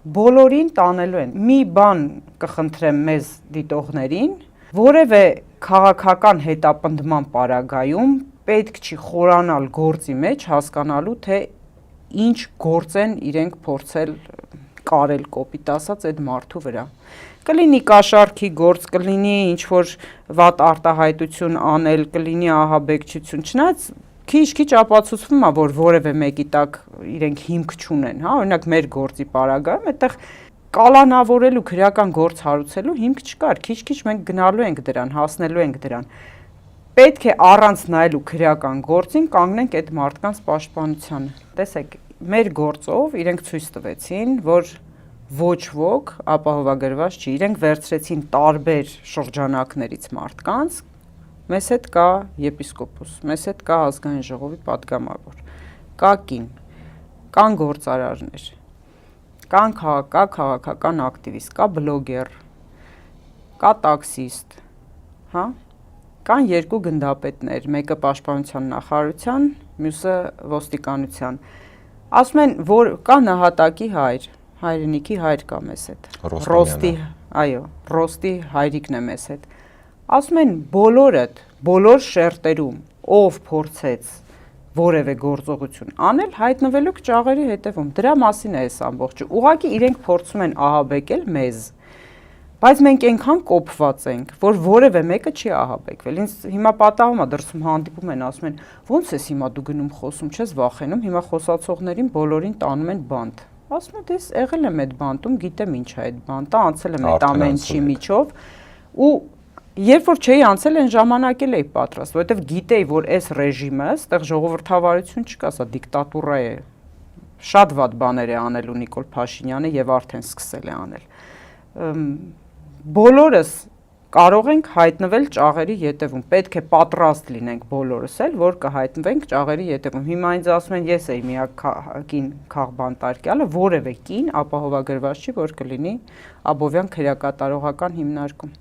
բոլորին տանելու են։ Մի բան կխնդրեմ մեզ դիտողներին, որևէ քաղաքական հետապնդման պարագայում պետք չի խորանալ գործի մեջ հասկանալու, թե ինչ գործ են իրենք փորձել կարել կոպիտ ասած այդ մարդու վրա։ Կլինի կաշառքի գործ, կլինի ինչ-որ վատ արտահայտություն անել, կլինի ահաբեկչություն, չնայած քիչ-քիչ ապացուցվում է, որ որևէ մեկի տակ իրենք հիմք չունեն, հա, օրինակ մեր գործի պարագայում այդտեղ կալանավորելու քրեական գործ հարուցելու հիմք չկար, քիչ-քիչ մենք գնալու ենք դրան, հասնելու ենք դրան։ Պետք է առանց նայելու քրեական գործին կանգնենք այդ մարդկանց պաշտպանությանը։ Տեսեք, մեր գործով իրենք ցույց տվեցին, որ ոչ ոք ապահովագրված չի, իրենք վերցրեցին տարբեր շրջանակներից մարդկանց, մեզ հետ կա եպիսկոպոս, մեզ հետ կա ազգային ժողովի պատգամավոր, կա կին, կան գործարարներ, կա քաղաքական ակտիվիստ, կա բլոգեր, կա տաքսիստ, հա, կան երկու գնդապետներ, մեկը պաշտպանության նախարարության, մյուսը ոստիկանության, ասում են, որ կա նահատակի հայր, հայրենիքի հայր կա մեզ հետ, Ռոստի հայրիկն է մեզ հետ, ասում են բոլորդ, բոլոր շերտերում, ով փորձեց որևէ գործողություն անել, հայտնվելու ճաղերի հետևում, դրա մասին է այս ամբողջը, ուղղակի իրենք փորձում են ահաբեկել մեզ, բայց մենք այնքան կոփված ենք, որ որևէ մեկը չի ահաբեկվել, ինձ հիմա պատահում է դրսում հանդիպում են, ասում են, ոնց ես հիմա դու գնում խոսում, չես վախենում, հիմա խոսացողներին բոլորին տանում են բանտ, ասում եմ, դες եղել եմ այդ բանտում, գիտեմ ինչ է այդ բանտը, անցել եմ այդ ամեն ինչի միջով, ու երբ որ չէի անցել այն ժամանակ էլ էի պատրաստ, որովհետև գիտեի, որ այս ռեժիմը, այդտեղ ժողովրդավարություն չկա, սա դիկտատուրա է, շատ վատ բաներ է անելու Նիկոլ Փաշինյանը եւ արդեն սկսել է անել։ Բոլորս կարող ենք հայտնվել ճաղերի ետևում, պետք է պատրաստ լինենք բոլորս էլ, որ կհայտնվենք ճաղերի ետևում։ Հիմա ինձ ասում են, ես էի միակ կին քաղբանտարկյալը, որևէ կին ապահովագրված չի, որ կլինի Աբովյան քրեակատարողական հիմնարկում։